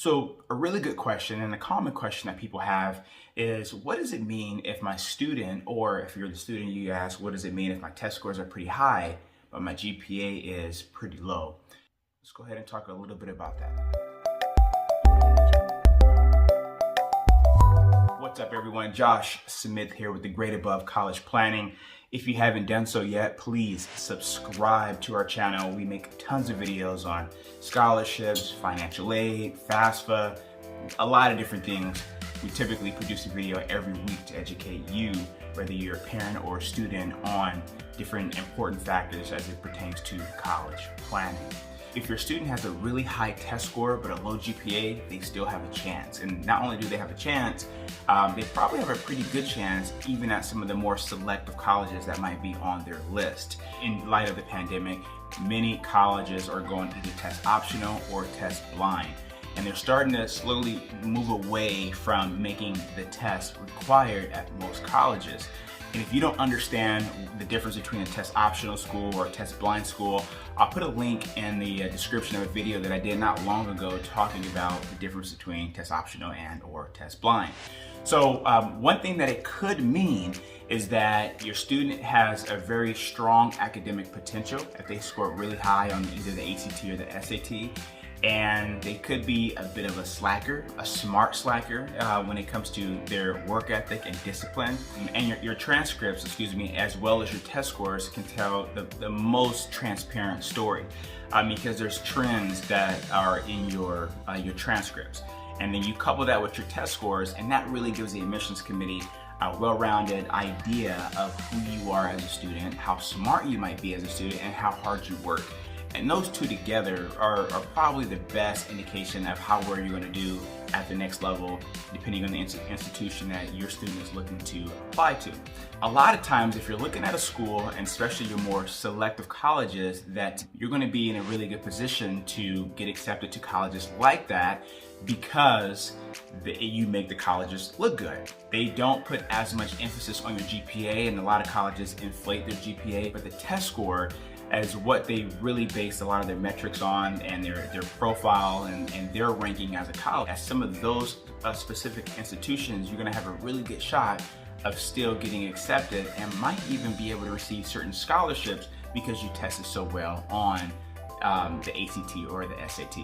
So a really good question and a common question that people have is, what does it mean if my student, or if you're the student, you ask, what does it mean if my test scores are pretty high, but my GPA is pretty low? Let's go ahead and talk a little bit about that. What's up, everyone? Josh Smith here with the Grade Above College Planning. If you haven't done so yet, please subscribe to our channel. We make tons of videos on scholarships, financial aid, FAFSA, a lot of different things. We typically produce a video every week to educate you, whether you're a parent or a student, on different important factors as it pertains to college planning. If your student has a really high test score but a low GPA, they still have a chance. And not only do they have a chance, they probably have a pretty good chance even at some of the more selective colleges that might be on their list. In light of the pandemic, many colleges are going either test optional or test blind. And they're starting to slowly move away from making the test required at most colleges. And if you don't understand the difference between a test optional school or a test blind school, I'll put a link in the description of a video that I did not long ago talking about the difference between test optional and or test blind. So one thing that it could mean is that your student has a very strong academic potential if they score really high on either the ACT or the SAT. And they could be a bit of a slacker, a smart slacker when it comes to their work ethic and discipline. And your transcripts, as well as your test scores can tell the most transparent story because there's trends that are in your transcripts. And then you couple that with your test scores, and that really gives the admissions committee a well-rounded idea of who you are as a student, how smart you might be as a student, and how hard you work. And those two together are probably the best indication of how well you're going to do at the next level, depending on the institution that your student is looking to apply to. A lot of times, if you're looking at a school, and especially your more selective colleges, that you're going to be in a really good position to get accepted to colleges like that because you make the colleges look good. They don't put as much emphasis on your GPA, and a lot of colleges inflate their GPA, but the test score as what they really base a lot of their metrics on, and their profile and their ranking as a college. At some of those specific institutions, you're gonna have a really good shot of still getting accepted and might even be able to receive certain scholarships because you tested so well on the ACT or the SAT.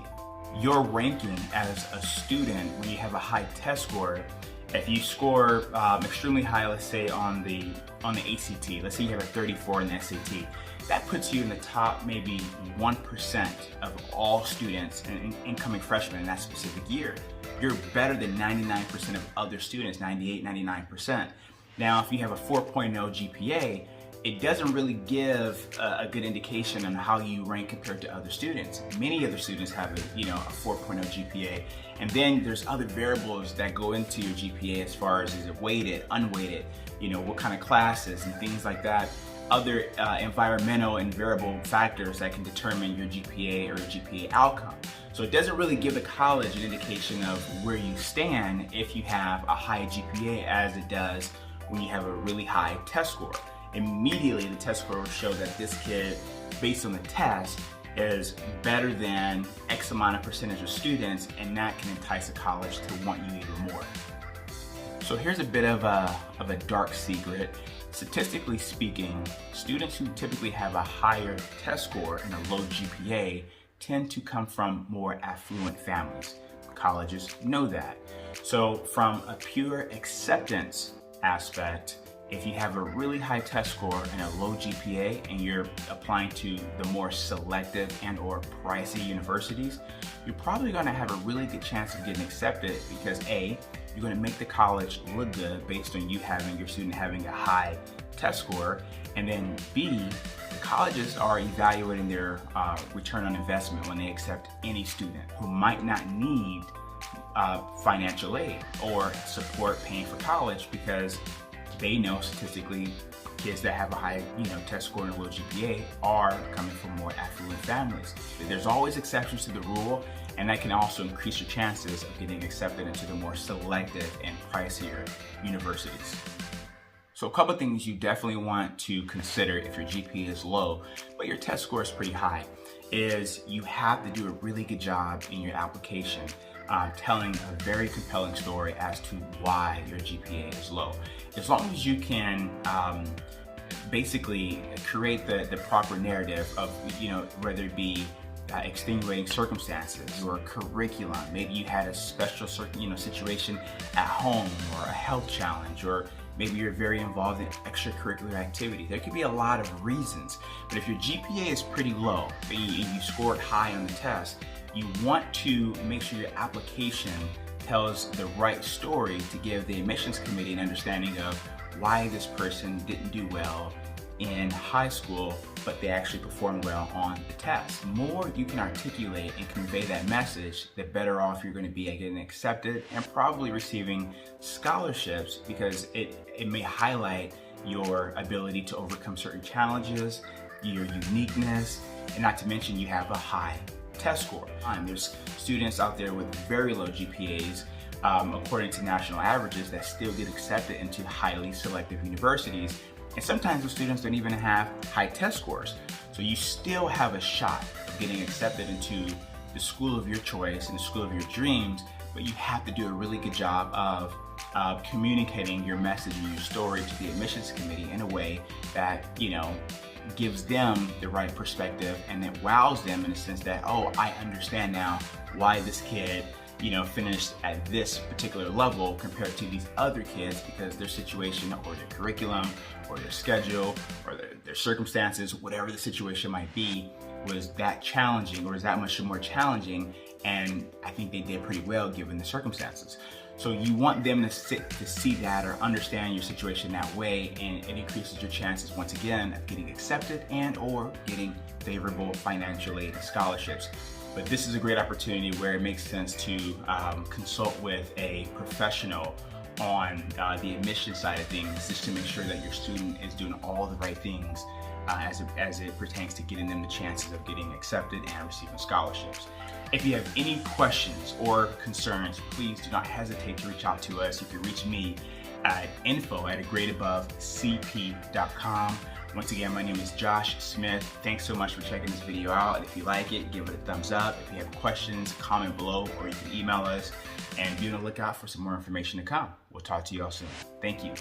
Your ranking as a student, when you have a high test score, if you score extremely high, let's say on the ACT, let's say you have a 34 in the SAT, that puts you in the top maybe 1% of all students and incoming freshmen in that specific year. You're better than 99% of other students, 98, 99%. Now, if you have a 4.0 GPA, it doesn't really give a good indication on how you rank compared to other students. Many other students have a 4.0 GPA. And then there's other variables that go into your GPA as far as is it weighted, unweighted, what kind of classes and things like that. Other environmental and variable factors that can determine your GPA or your GPA outcome. So it doesn't really give the college an indication of where you stand if you have a high GPA as it does when you have a really high test score. Immediately the test score will show that this kid, based on the test, is better than X amount of percentage of students, and that can entice a college to want you even more. So here's a bit of a dark secret. Statistically speaking, students who typically have a higher test score and a low GPA tend to come from more affluent families. Colleges know that. So from a pure acceptance aspect, if you have a really high test score and a low GPA and you're applying to the more selective and or pricey universities, you're probably going to have a really good chance of getting accepted because A, you're going to make the college look good based on your student having a high test score, and then B, the colleges are evaluating their return on investment when they accept any student who might not need financial aid or support paying for college because they know statistically kids that have a high test score and a low GPA are coming from more affluent families. There's always exceptions to the rule, and that can also increase your chances of getting accepted into the more selective and pricier universities. So a couple of things you definitely want to consider if your GPA is low, but your test score is pretty high, is you have to do a really good job in your application telling a very compelling story as to why your GPA is low. As long as you can basically create the proper narrative of, whether it be extenuating circumstances or curriculum. Maybe you had a special situation at home, or a health challenge, or maybe you're very involved in extracurricular activity. There could be a lot of reasons, but if your GPA is pretty low and you scored high on the test, you want to make sure your application tells the right story to give the admissions committee an understanding of why this person didn't do well in high school, but they actually performed well on the test. The more you can articulate and convey that message, the better off you're going to be at getting accepted and probably receiving scholarships, because it may highlight your ability to overcome certain challenges, your uniqueness, and not to mention you have a high test score. There's students out there with very low GPAs, according to national averages, that still get accepted into highly selective universities. And sometimes the students don't even have high test scores. So you still have a shot of getting accepted into the school of your choice and the school of your dreams, but you have to do a really good job of communicating your message and your story to the admissions committee in a way that, gives them the right perspective, and it wows them in the sense that, oh, I understand now why this kid finished at this particular level compared to these other kids, because their situation or their curriculum or their schedule or their circumstances, whatever the situation might be, was that challenging or is that much more challenging, and I think they did pretty well given the circumstances. So you want them to see that or understand your situation that way, and it increases your chances once again of getting accepted and or getting favorable financial aid and scholarships. But this is a great opportunity where it makes sense to consult with a professional on the admission side of things, just to make sure that your student is doing all the right things as it pertains to getting them the chances of getting accepted and receiving scholarships. If you have any questions or concerns, please do not hesitate to reach out to us. You can reach me at info@greatabovecp.com. Once again, my name is Josh Smith. Thanks so much for checking this video out. If you like it, give it a thumbs up. If you have questions, comment below, or you can email us. And be on the lookout for some more information to come. We'll talk to you all soon. Thank you.